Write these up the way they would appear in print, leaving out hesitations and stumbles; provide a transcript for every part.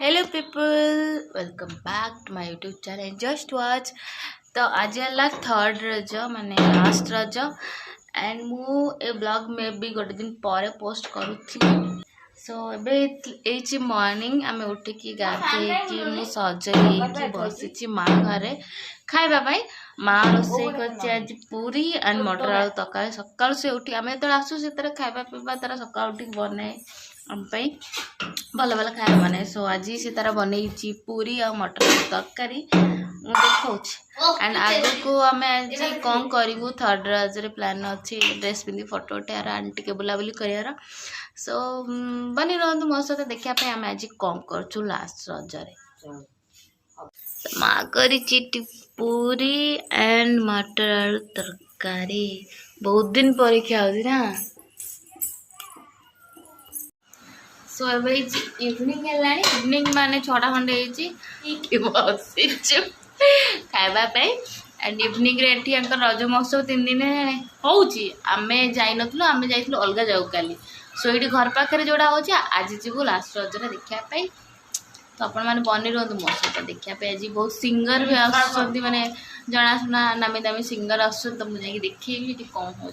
Hello people, welcome back to my YouTube channel just watch. तो आज है third रज माने लास्ट रज एंड मु ए ब्लॉग में भी गोटे दिन पर पोस्ट करूँ। सो ए मॉर्निंग आम उठिकी गाधेकी मु सजई बसी माँ घरे खाइबाई। माँ रोसे कर पूरी एंड मटर आलू तक सका से उठी आम जो आसू से खाଇବା पीवा तार सका उठी बनाए आम भल भल खाया बने। सो आज से तार बन पूरी और मटर तरकारी देखा एंड आगे को आम आज कौन करूँ थर्ड रज प्लान अच्छी ड्रेस पिंधि फोटो उठार एंड टे बुलाबुली कर। सो बनी रुँ मो सहित देखापी आम आज कौन कर लास्ट रजरे। माँ कर पूरी एंड मटर आलू तरकारी बहुत दिन पर खाऊँ ना। सो इवनिंग है इवनिंग माने 6टा खंडे बस खावाई एंड इवनिंग रे रज महोत्सव 3 दिन होमें जाइन आम जा अलग जाऊ काली। सो ये घर पाखे जोड़ा हो आज जीव लास्ट रजरे देखापी। तो आपण मैंने बनी रुँ मो सहित देखापी। आज बहुत सिंगर भी आसुँच माने जनाशुना नामी दामी सिंगर आस तो मुझे देखी कौन हो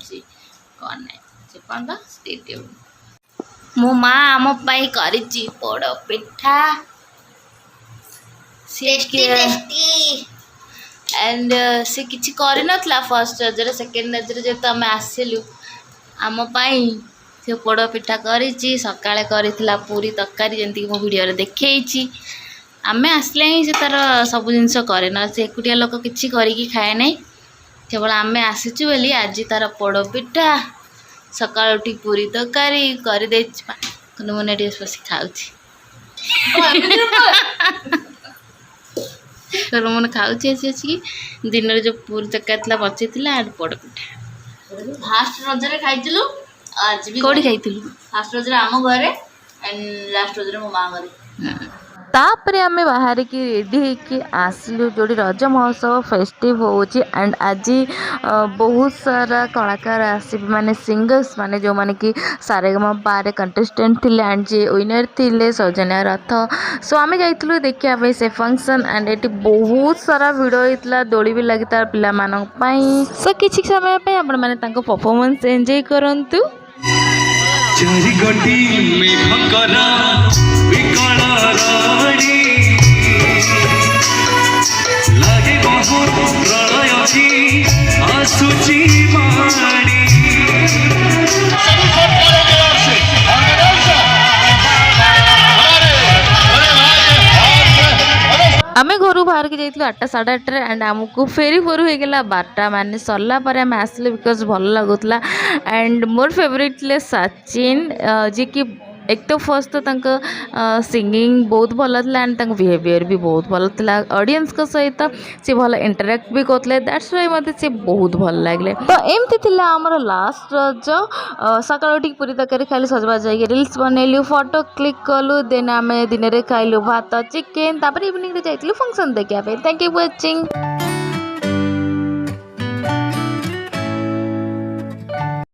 कौन ना से मो माँ आम करी पोड़ पिठा एंड से किसी कर ना फर्स्ट रजरे सेकेंड रजरे जेहेतु आम आसलु आम से पोड़ पिठा करी सकाଳେ करिथिला पूरी तरकारी जंती मो वीडियो देखई। आम आसले ही से तार सब जिनस करे ना से एकुटिया लोक किसी करके खाए ना केवल आम आसीचु बोली आज तार पोड़ पिठा सकाळ उठी पूरी तरकारी कर मुझे बस खाऊँ मन खाऊँ दिन जो पूरी तरकारी बची पोड़ पिठा फास्ट रजरे खाइलु आज भी कौटी खाई फास्ट रजरे आम घरे एंड लास्ट रजरे मो माँ घरे। तापरे आमे बाहर की रेडी होके आसलु जो रज महोत्सव फेस्टिव होची एंड आज बहुत सारा कलाकार आसी माने सिंगर्स माने जो माने कि सारेगामा कंटेस्टेंट थिले एंड जे विनर थिले सौजन्या रथ। सो आमे जाइतलु देखिया भाई से फंक्शन एंड एटी बहुत सारा वीडियो इतला दोली भी लगिता पिला मानक पई। सो किछि समय पे आपण माने तांको परफॉर्मेंस एंजॉय करंतु। चारि गोटी मेघ करा विकल राणी लागे बहुत प्रलय छी आसुची माणी आम घर बाहर के जाइए 8टा 8:30 एंड आमको फेरी फोर हो गला 12टा माने सरला पर आम आसले बिकज भल लगुला एंड मोर फेवरेट ले सचिन जी कि एक तो फर्स्ट तो सिंगिंग बहुत भल था एंड बिहेवियर भी बहुत भल था ऑडियंस को सहित सी भल इंटरेक्ट भी करते दैट्स वाई मत से बहुत भल लगे। तो एमती थी आमर लास्ट रज सका उठी पूरी तरकारी खाली सजबाज जाइए रिल्स बनैलु फोटो क्लिक कलु देन आम दिन में खाइलु भात चिकेन तापर इवनिंग जाइलु फंक्शन देखा। Thank you for watching.